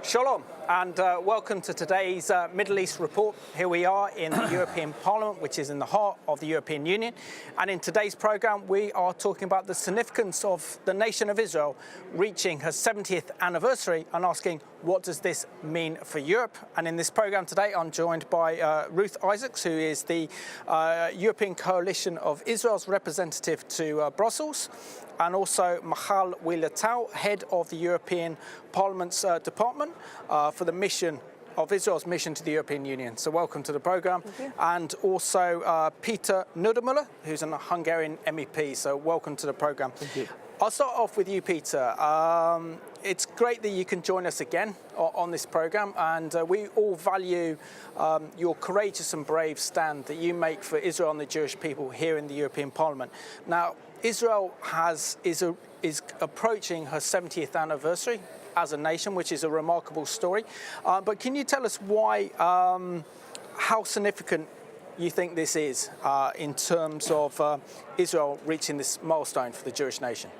Shalom and welcome to today's Middle East report. Here we are in the European Parliament, which is in the heart of the European Union. And in today's programme, we are talking about the significance of the nation of Israel reaching her 70th anniversary and asking, what does this mean for Europe? And in this programme today, I'm joined by Ruth, who is the European Coalition of Israel's representative to Brussels, and also Michal Weiler-Tal, head of the European Parliament's department for the mission of Israel's mission to the European Union. So welcome to the programme. And also Péter Niedermüller, who's a Hungarian MEP. So welcome to the programme. Thank you. I'll start off with you, Peter. It's great that you can join us again on this programme, and we all value your courageous and brave stand that you make for Israel and the Jewish people here in the European Parliament. Now, Israel is approaching her 70th anniversary as a nation, which is a remarkable story. But can you tell us why, how significant you think this is in terms of Israel reaching this milestone for the Jewish nation?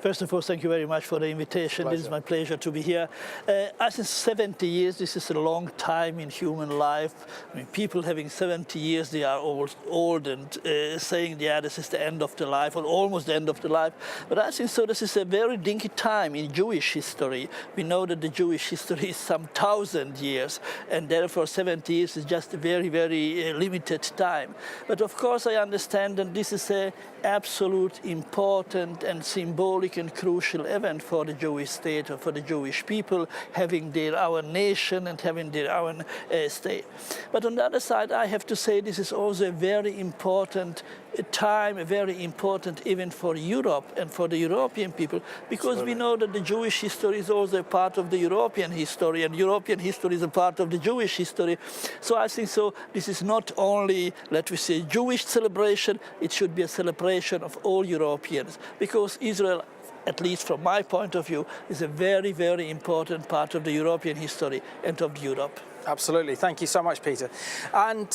First of all, thank you very much for the invitation. Pleasure. It is my pleasure to be here. I think 70 years, this is a long time in human life. I mean, people having 70 years, they are old and saying, yeah, this is the end of the life, or almost the end of the life. But I think so this is a very dinky time in Jewish history. We know that the Jewish history is some 1,000 years, and therefore 70 years is just a very, very limited time. But of course, I understand that this is an absolute important and symbolic and crucial event for the Jewish state or for the Jewish people, having their own nation and having their own state. But on the other side, I have to say this is also a very important time, a very important event for Europe and for the European people, because we know that the Jewish history is also a part of the European history, and European history is a part of the Jewish history. So I think so this is not only, let me say, Jewish celebration, it should be a celebration of all Europeans, because Israel, at least from my point of view, is a very, very important part of the European history and of Europe. Absolutely. Thank you so much, Peter. And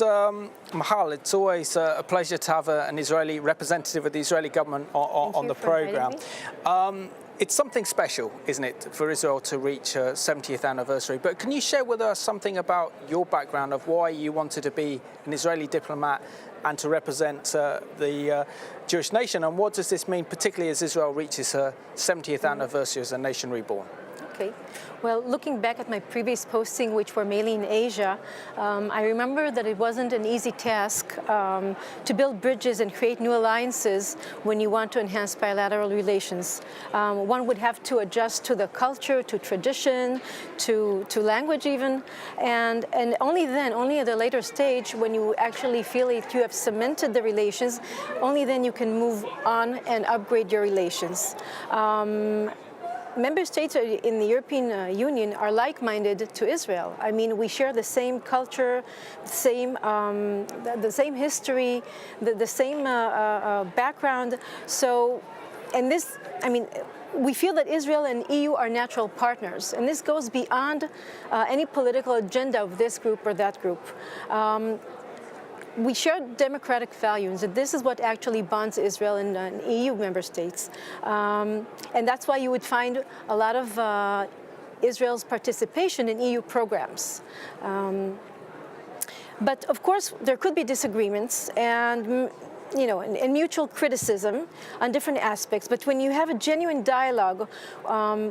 Michal, it's always a pleasure to have an Israeli representative of the Israeli government on the programme. It's something special, isn't it, for Israel to reach her 70th anniversary. But can you share with us something about your background of why you wanted to be an Israeli diplomat and to represent the Jewish nation? And what does this mean, particularly as Israel reaches her 70th anniversary as a nation reborn? Okay. Well, looking back at my previous posting, which were mainly in Asia, I remember that it wasn't an easy task to build bridges and create new alliances when you want to enhance bilateral relations. One would have to adjust to the culture, to tradition, to language even, and only then, only at a later stage, when you actually feel like you have cemented the relations, only then you can move on and upgrade your relations. Member states in the European Union are like-minded to Israel. I mean, we share the same culture, the same history, the same background. So, and this, I mean, we feel that Israel and EU are natural partners, and this goes beyond any political agenda of this group or that group. We share democratic values, and this is what actually bonds Israel and EU member states. And that's why you would find a lot of Israel's participation in EU programs. But of course, there could be disagreements and and mutual criticism on different aspects. But when you have a genuine dialogue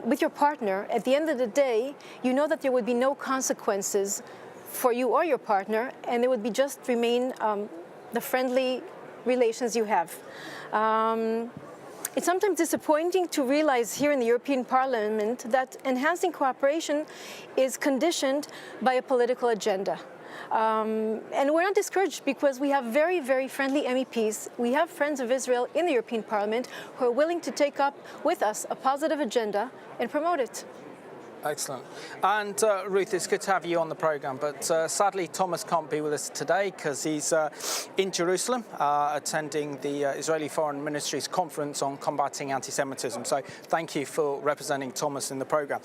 with your partner, at the end of the day, you know that there would be no consequences for you or your partner, and it would be just remain the friendly relations you have. It's sometimes disappointing to realize here in the European Parliament that enhancing cooperation is conditioned by a political agenda. And we're not discouraged because we have very, very friendly MEPs. We have friends of Israel in the European Parliament who are willing to take up with us a positive agenda and promote it. Excellent. And Ruth, it's good to have you on the programme, but sadly Thomas can't be with us today because he's in Jerusalem attending the Israeli Foreign Ministry's conference on combating anti-Semitism. So thank you for representing Thomas in the programme.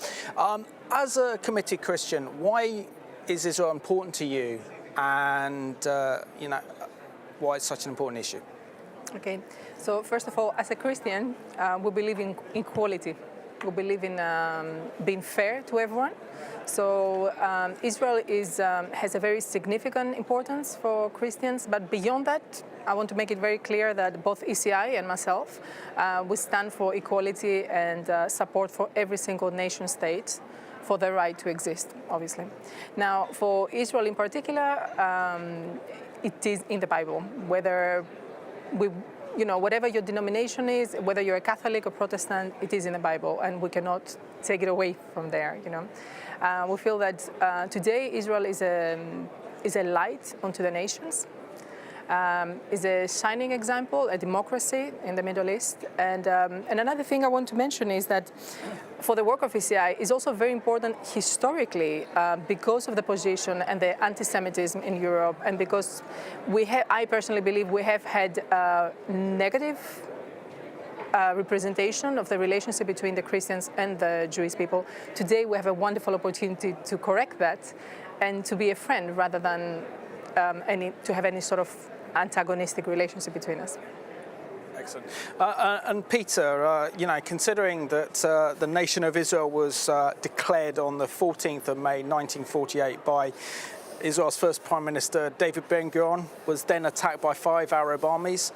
As a committed Christian, why is Israel important to you, and why it's such an important issue? Okay, so first of all, as a Christian, we believe in equality. who believe in being fair to everyone. So Israel has a very significant importance for Christians, but beyond that, I want to make it very clear that both ECI and myself, we stand for equality and support for every single nation state for the right to exist, obviously. Now, for Israel in particular, it is in the Bible, whether whatever your denomination is, whether you're a Catholic or Protestant, it is in the Bible, and we cannot take it away from there. We feel that today Israel is a light unto the nations, is a shining example, a democracy in the Middle East. And another thing I want to mention is that for the work of ECI is also very important historically because of the position and the anti-Semitism in Europe, and because I personally believe we have had negative representation of the relationship between the Christians and the Jewish people. Today we have a wonderful opportunity to correct that and to be a friend rather than to have any sort of antagonistic relationship between us. Excellent. And Peter, considering that the nation of Israel was declared on the 14th of May 1948 by Israel's first Prime Minister, David Ben-Gurion, was then attacked by 5 Arab armies.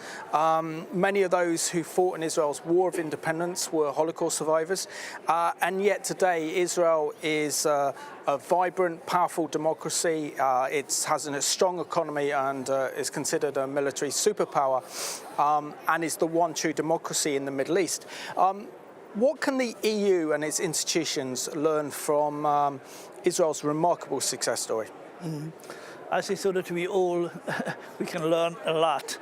Many of those who fought in Israel's War of Independence were Holocaust survivors. And yet today, Israel is a vibrant, powerful democracy. It has a strong economy and is considered a military superpower, and is the one true democracy in the Middle East. What can the EU and its institutions learn from Israel's remarkable success story? I think so that we can learn a lot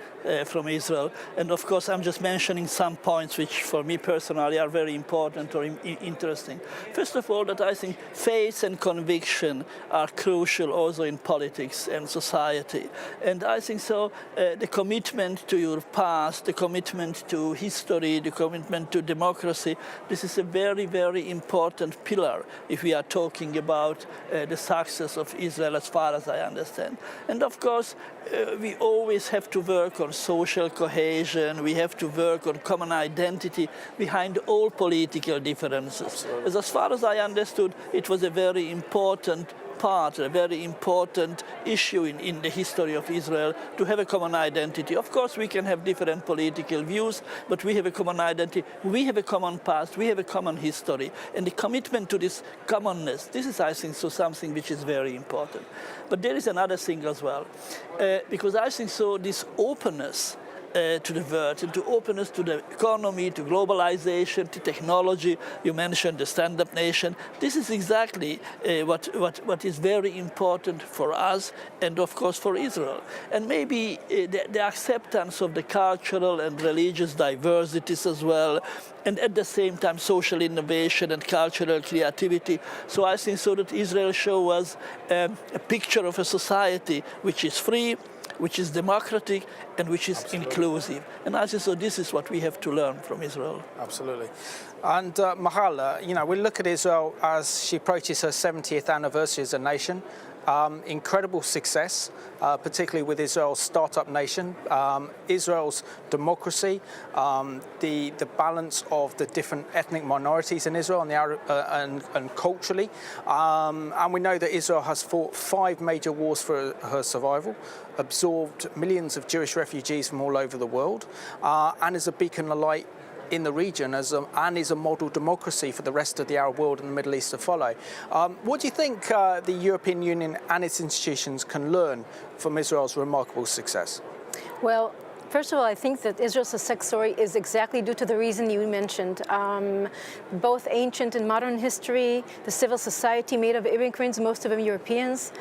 from Israel. And of course, I'm just mentioning some points which for me personally are very important or interesting. First of all, that I think faith and conviction are crucial also in politics and society. And I think so the commitment to your past, the commitment to history, the commitment to democracy, this is a very, very important pillar if we are talking about the success of Israel as far as I understand. And of course, we always have to work on social cohesion, we have to work on common identity behind all political differences. As far as I understood, it was a very important part, a very important issue in the history of Israel to have a common identity. Of course, we can have different political views, but we have a common identity, we have a common past, we have a common history. And the commitment to this commonness, this is, I think, so something which is very important. But there is another thing as well, because I think so this openness to the world, and to openness to the economy, to globalization, to technology. You mentioned the stand-up nation. This is exactly what is very important for us and, of course, for Israel. And maybe the acceptance of the cultural and religious diversities as well, and at the same time social innovation and cultural creativity. So I think so that Israel shows us a picture of a society which is free, which is democratic, and which is inclusive. And I think so this is what we have to learn from Israel. Absolutely. And Michal, we look at Israel as she approaches her 70th anniversary as a nation. Incredible success, particularly with Israel's startup nation, Israel's democracy, the balance of the different ethnic minorities in Israel and culturally. And we know that Israel has fought 5 major wars for her survival, absorbed millions of Jewish refugees from all over the world, and is a beacon of light in the region and is a model democracy for the rest of the Arab world and the Middle East to follow. What do you think the European Union and its institutions can learn from Israel's remarkable success? Well, first of all, I think that Israel's success story is exactly due to the reason you mentioned. Both ancient and modern history, the civil society made of immigrants, most of them Europeans,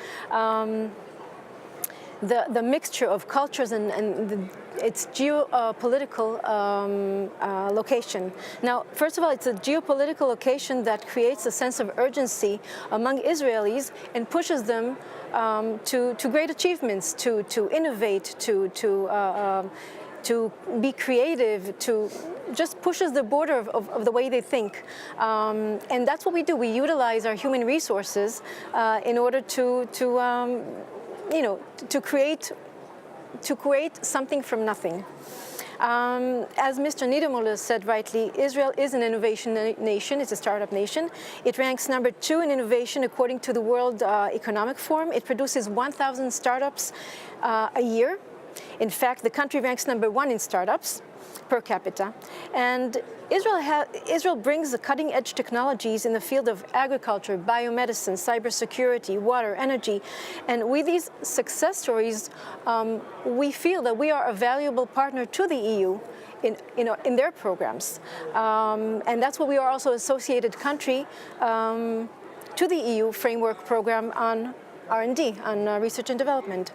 the mixture of cultures and its geopolitical location. Now, first of all, it's a geopolitical location that creates a sense of urgency among Israelis and pushes them to great achievements, to innovate, to be creative, to just pushes the border of the way they think. And that's what we do. We utilize our human resources in order to create something from nothing. As Mr. Niedermüller said rightly, Israel is an innovation nation, it's a startup nation. It ranks number 2 in innovation according to the World Economic Forum. It produces 1,000 startups a year. In fact, the country ranks number 1 in startups per capita. And Israel brings the cutting-edge technologies in the field of agriculture, biomedicine, cybersecurity, water, energy. And with these success stories, we feel that we are a valuable partner to the EU in their programs. And that's why we are also associated country to the EU framework program on R&D, on research and development.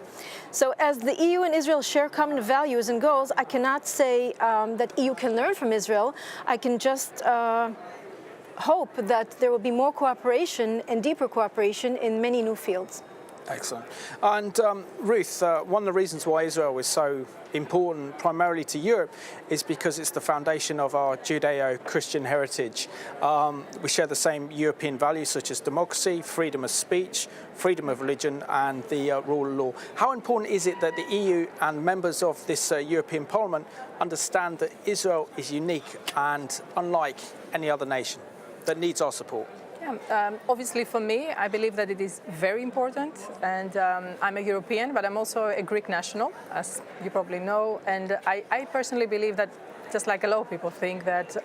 So as the EU and Israel share common values and goals, I cannot say that EU can learn from Israel. I can just hope that there will be more cooperation and deeper cooperation in many new fields. Excellent. And Ruth, one of the reasons why Israel is so important primarily to Europe is because it's the foundation of our Judeo-Christian heritage. We share the same European values such as democracy, freedom of speech, freedom of religion and the rule of law. How important is it that the EU and members of this European Parliament understand that Israel is unique and unlike any other nation that needs our support? Obviously for me, I believe that it is very important, and I'm a European, but I'm also a Greek national, as you probably know, and I personally believe that, just like a lot of people think, that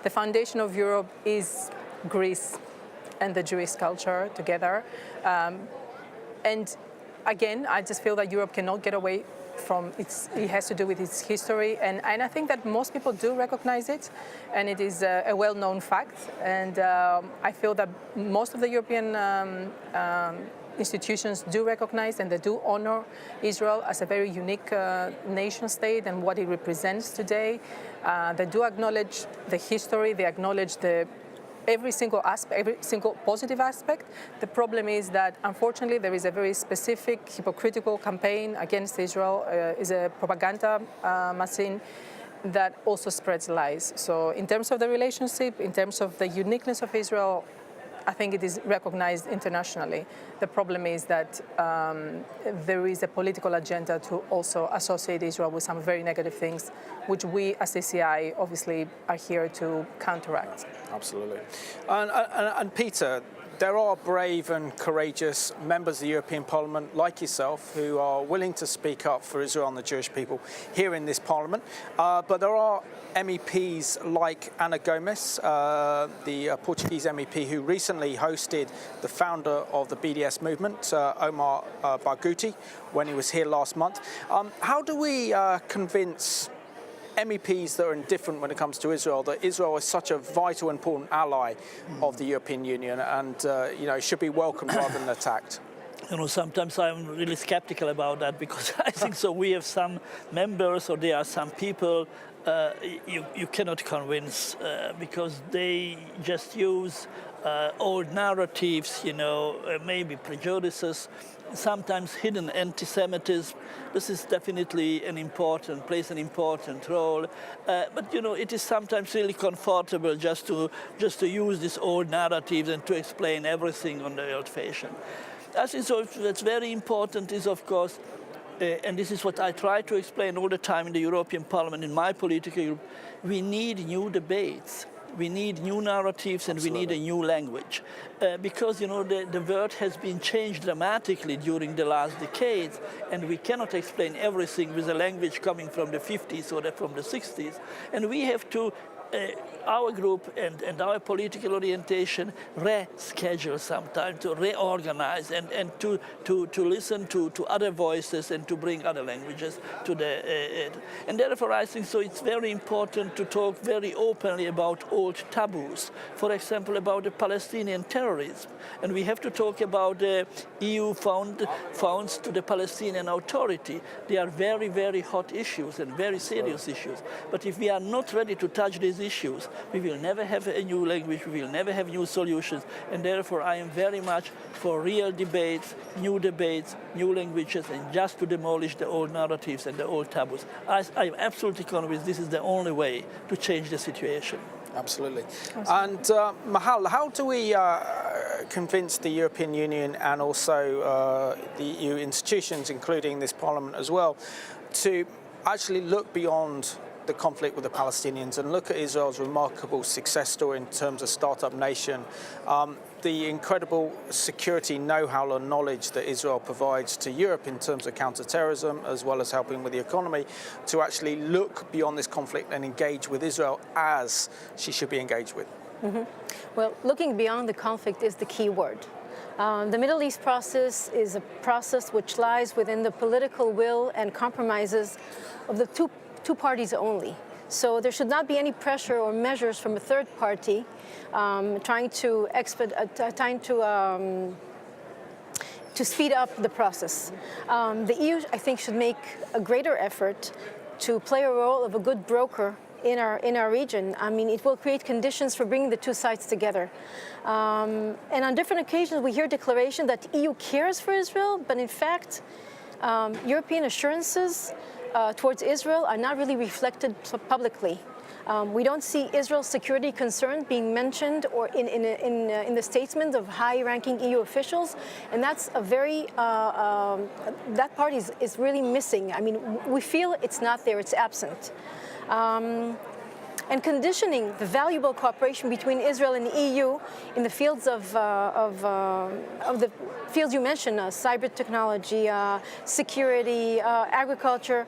the foundation of Europe is Greece and the Jewish culture together. And again, I just feel that Europe cannot get away from it has to do with its history, and I think that most people do recognize it, and it is a well-known fact. And I feel that most of the European institutions do recognize and they do honor Israel as a very unique nation state and what it represents today. They do acknowledge the history, they acknowledge every single aspect, every single positive aspect. The problem is that, unfortunately, there is a very specific hypocritical campaign against Israel, is a propaganda machine that also spreads lies. So in terms of the relationship, in terms of the uniqueness of Israel, I think it is recognized internationally. The problem is that there is a political agenda to also associate Israel with some very negative things, which we as ECI obviously are here to counteract. Absolutely. And Peter, there are brave and courageous members of the European Parliament like yourself who are willing to speak up for Israel and the Jewish people here in this Parliament. But there are MEPs like Ana Gomes, the Portuguese MEP who recently hosted the founder of the BDS movement, Omar Barghouti, when he was here last month. How do we convince MEPs that are indifferent when it comes to Israel, that Israel is such a vital, important ally of the European Union and should be welcomed rather than attacked? Sometimes I'm really skeptical about that, because I think so we have some members, or there are some people you cannot convince because they just use old narratives, maybe prejudices, sometimes hidden anti-Semitism. This is definitely plays an important role. But it is sometimes really comfortable just to use these old narratives and to explain everything on the old fashion. I think so that's very important is, of course, and this is what I try to explain all the time in the European Parliament, in my political group, we need new debates. We need new narratives and Absolutely. we need a new language. Because, the world has been changed dramatically during the last decades, and we cannot explain everything with a language coming from the 50s or from the 60s. And we have to, our group and our political orientation, reschedule sometime, to reorganize and to listen to other voices and to bring other languages to the... and therefore I think so it's very important to talk very openly about old taboos. For example, about the Palestinian terrorism. And we have to talk about the EU funds to the Palestinian Authority. They are very, very hot issues and very serious issues. But if we are not ready to touch these issues, we will never have a new language, we will never have new solutions, and therefore I am very much for real debates, new languages, and just to demolish the old narratives and the old taboos. I am absolutely convinced this is the only way to change the situation. Absolutely. And Michal, how do we convince the European Union and also the EU institutions, including this Parliament as well, to actually look beyond the conflict with the Palestinians and look at Israel's remarkable success story in terms of startup nation, the incredible security know-how and knowledge that Israel provides to Europe in terms of counter-terrorism, as well as helping with the economy, to actually look beyond this conflict and engage with Israel as she should be engaged with? Mm-hmm. Well, looking beyond the conflict is the key word. The Middle East process is a process which lies within the political will and compromises of the two parties only. So there should not be any pressure or measures from a third party trying to speed up the process. The EU, I think, should make a greater effort to play a role of a good broker in our region. I mean, it will create conditions for bringing the two sides together. And on different occasions, we hear declaration that the EU cares for Israel, but in fact, European assurances towards Israel are not really reflected publicly. We don't see Israel's security concerns being mentioned or in the statements of high-ranking EU officials, and that's a very that part is really missing. I mean, we feel it's not there; it's absent. And conditioning the valuable cooperation between Israel and the EU in the fields of the fields you mentioned, cyber technology, security, agriculture,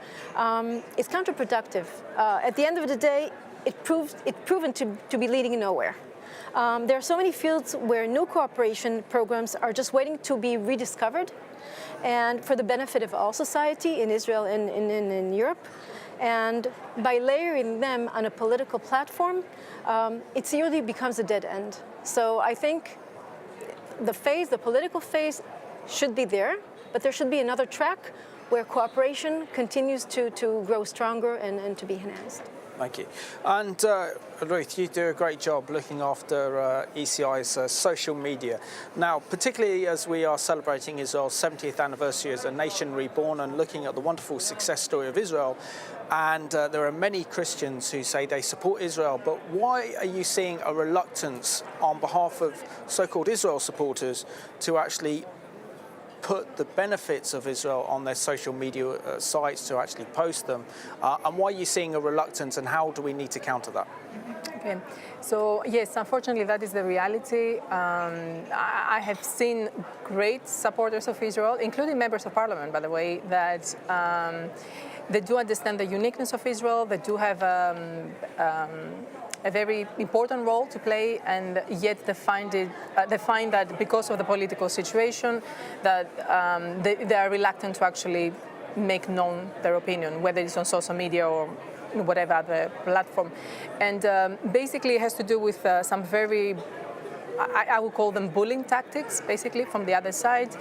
is counterproductive. At the end of the day, it's proven to be leading nowhere. There are so many fields where new cooperation programs are just waiting to be rediscovered, and for the benefit of all society in Israel and in Europe. And by layering them on a political platform, it really becomes a dead end. So I think the political phase should be there, but there should be another track where cooperation continues to grow stronger and to be enhanced. Thank you. And Ruth, you do a great job looking after ECI's social media. Now, particularly as we are celebrating Israel's 70th anniversary as a nation reborn and looking at the wonderful success story of Israel, and there are many Christians who say they support Israel, but why are you seeing a reluctance on behalf of so-called Israel supporters to actually put the benefits of Israel on their social media sites, to actually post them, and why are you seeing a reluctance, and how do we need to counter that? Okay, so yes, unfortunately that is the reality. I have seen great supporters of Israel, including members of parliament, by the way, that they do understand the uniqueness of Israel, they do have a very important role to play, and yet they find that because of the political situation that they are reluctant to actually make known their opinion, whether it's on social media or whatever other platform. And basically it has to do with some very, I would call them bullying tactics, basically, from the other side.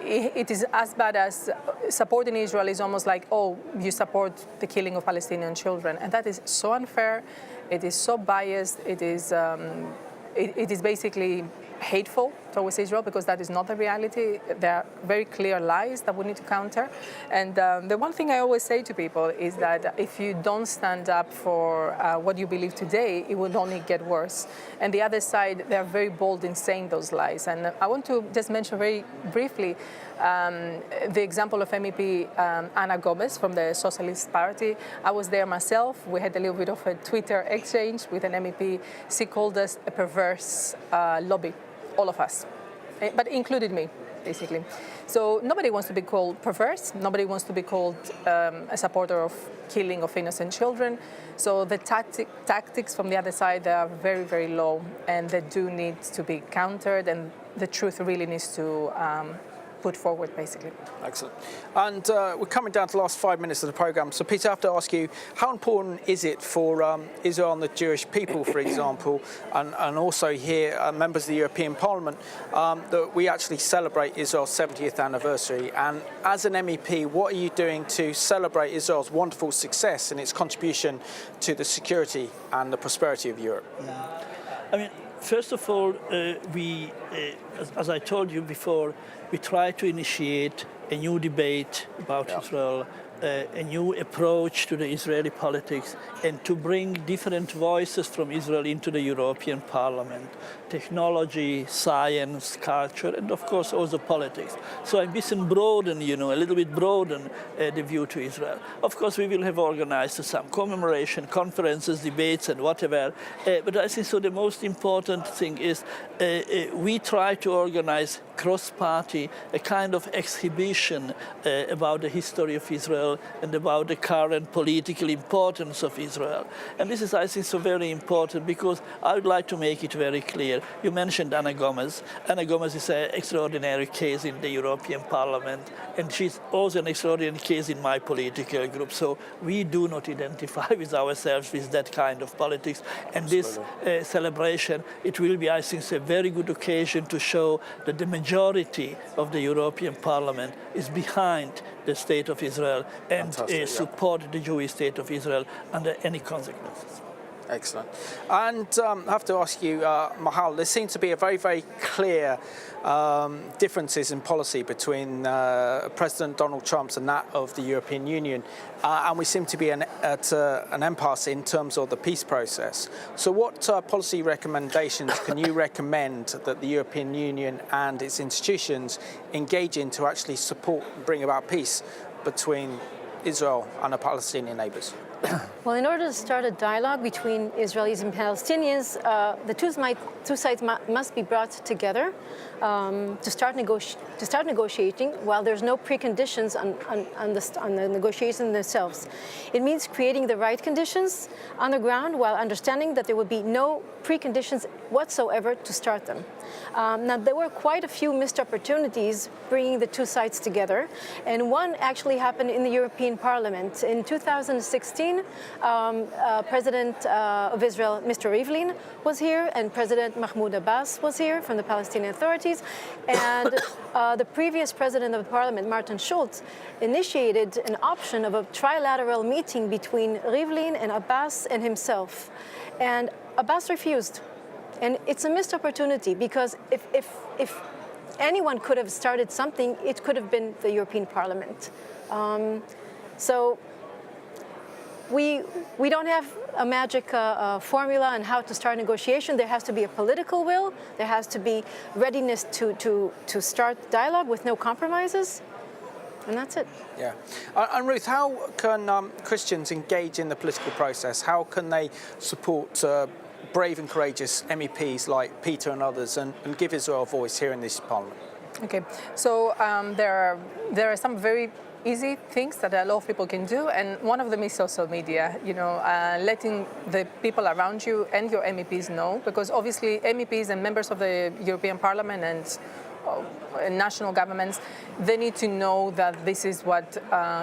It is as bad as supporting Israel is almost like, oh, you support the killing of Palestinian children. And that is so unfair. It is so biased. It is basically hateful towards Israel, because that is not the reality. There are very clear lies that we need to counter. And the one thing I always say to people is that if you don't stand up for what you believe today, it will only get worse. And the other side, they are very bold in saying those lies. And I want to just mention very briefly the example of MEP Ana Gomez from the Socialist Party. I was there myself. We had a little bit of a Twitter exchange with an MEP. She called us a perverse lobby, all of us, but included me, basically. So nobody wants to be called perverse. Nobody wants to be called a supporter of killing of innocent children. So the tactics from the other side, they are very, very low, and they do need to be countered, and the truth really needs to put forward, basically. Excellent. And we're coming down to the last 5 minutes of the programme. So, Peter, I have to ask you, how important is it for Israel and the Jewish people, for example, and also here, members of the European Parliament, that we actually celebrate Israel's 70th anniversary? And as an MEP, what are you doing to celebrate Israel's wonderful success and its contribution to the security and the prosperity of Europe? I mean, first of all, as I told you before, we try to initiate a new debate about Israel a new approach to the Israeli politics and to bring different voices from Israel into the European Parliament. Technology, science, culture, and of course also politics. So a bit broaden, a little bit broaden the view to Israel. Of course, we will have organized some commemoration, conferences, debates, and whatever. But I think so the most important thing is we try to organize cross-party, a kind of exhibition about the history of Israel and about the current political importance of Israel. And this is, I think, so very important because I would like to make it very clear. You mentioned Ana Gomez. Ana Gomez is an extraordinary case in the European Parliament, and she's also an extraordinary case in my political group. So we do not identify with ourselves with that kind of politics. And this celebration, it will be, I think, a very good occasion to show that the majority of the European Parliament is behind the state of Israel and support the Jewish state of Israel under any consequences. Excellent. And I have to ask you, Michal, there seems to be a very, very clear differences in policy between President Donald Trump's and that of the European Union. And we seem to be at an impasse in terms of the peace process. So what policy recommendations can you recommend that the European Union and its institutions engage in to actually support and bring about peace between Israel and the Palestinian neighbours? Well, in order to start a dialogue between Israelis and Palestinians, the two sides must be brought together to start negotiating while there's no preconditions on the negotiations themselves. It means creating the right conditions on the ground while understanding that there would be no preconditions whatsoever to start them. Now, there were quite a few missed opportunities bringing the two sides together, and one actually happened in the European Parliament. In 2016, President of Israel, Mr. Rivlin, was here, and President Mahmoud Abbas was here from the Palestinian Authorities, and the previous President of the Parliament, Martin Schulz, initiated an option of a trilateral meeting between Rivlin and Abbas and himself, and Abbas refused. And it's a missed opportunity because if anyone could have started something, it could have been the European Parliament. So we don't have a magic formula on how to start negotiation. There has to be a political will. There has to be readiness to start dialogue with no compromises. And that's it. Yeah. And Ruth, how can Christians engage in the political process? How can they support brave and courageous MEPs like Peter and others and give Israel a voice here in this parliament? Okay, so there are some very easy things that a lot of people can do, and one of them is social media, letting the people around you and your MEPs know, because obviously MEPs and members of the European Parliament and national governments, they need to know that this is what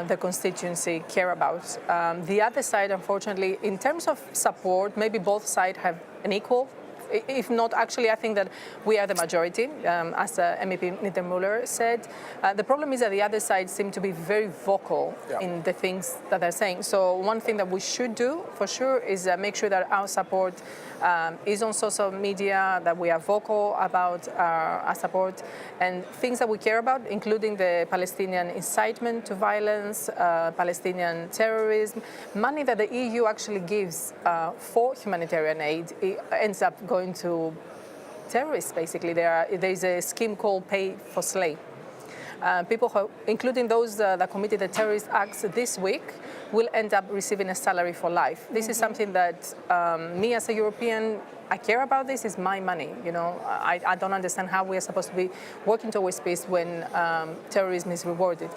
the constituency care about. The other side, unfortunately, in terms of support, maybe both sides have an equal. If not, actually, I think that we are the majority, as MEP Niedermüller said. The problem is that the other side seem to be very vocal in the things that they're saying. So one thing that we should do, for sure, is make sure that our support is on social media, that we are vocal about our support and things that we care about, including the Palestinian incitement to violence, Palestinian terrorism. Money that the EU actually gives for humanitarian aid ends up going to terrorists, basically. There is a scheme called Pay for Slay. People, including those that committed the terrorist acts this week, will end up receiving a salary for life. This is something that me as a European, I care about. This is my money. I don't understand how we are supposed to be working towards peace when terrorism is rewarded.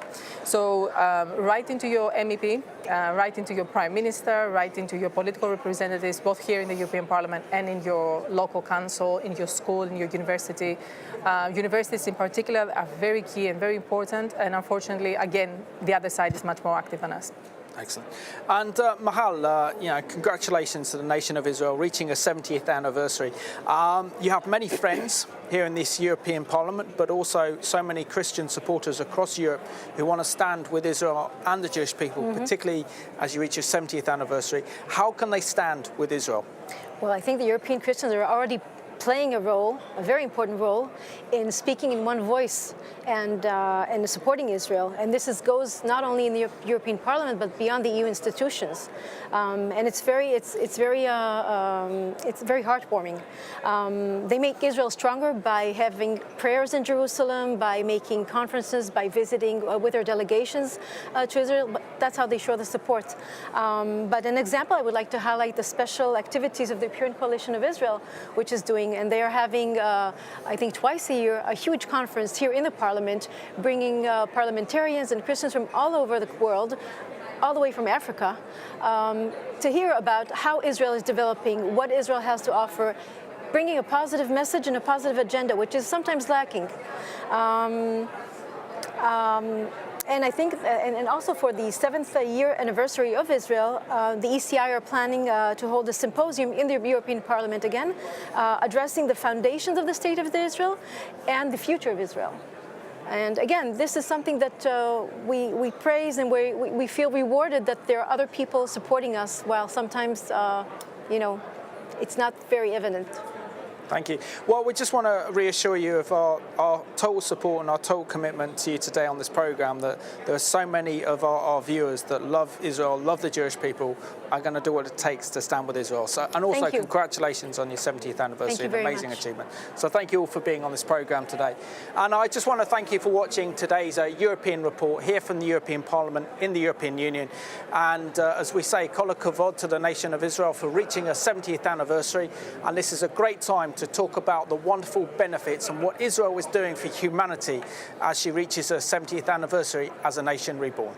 So write into your MEP, write into your Prime Minister, write into your political representatives, both here in the European Parliament and in your local council, in your school, in your university. Universities in particular are very key and very important, and unfortunately, again, the other side is much more active than us. Excellent. And Michal, congratulations to the nation of Israel reaching a 70th anniversary. You have many friends here in this European Parliament, but also so many Christian supporters across Europe who want to stand with Israel and the Jewish people, particularly as you reach your 70th anniversary. How can they stand with Israel? Well, I think the European Christians are already playing a role, a very important role, in speaking in one voice and supporting Israel. And this goes not only in the European Parliament but beyond the EU institutions. And it's very heartwarming. They make Israel stronger by having prayers in Jerusalem, by making conferences, by visiting with their delegations to Israel. But that's how they show the support. But an example I would like to highlight the special activities of the European Coalition of Israel, which is doing, and they are having, I think twice a year, a huge conference here in the Parliament, bringing parliamentarians and Christians from all over the world, all the way from Africa, to hear about how Israel is developing, what Israel has to offer, bringing a positive message and a positive agenda, which is sometimes lacking. And I think, and also for the 7th year anniversary of Israel, the ECI are planning to hold a symposium in the European Parliament again, addressing the foundations of the State of Israel and the future of Israel. And again, this is something that we praise, and we feel rewarded that there are other people supporting us, while sometimes, it's not very evident. Thank you. Well, we just want to reassure you of our total support and our total commitment to you today on this programme, that there are so many of our viewers that love Israel, love the Jewish people, are going to do what it takes to stand with Israel. So, and also congratulations on your 70th anniversary, an amazing achievement. So thank you all for being on this programme today. And I just want to thank you for watching today's European report here from the European Parliament in the European Union. And as we say, kol hakavod to the nation of Israel for reaching a 70th anniversary. And this is a great time to talk about the wonderful benefits and what Israel is doing for humanity as she reaches her 70th anniversary as a nation reborn.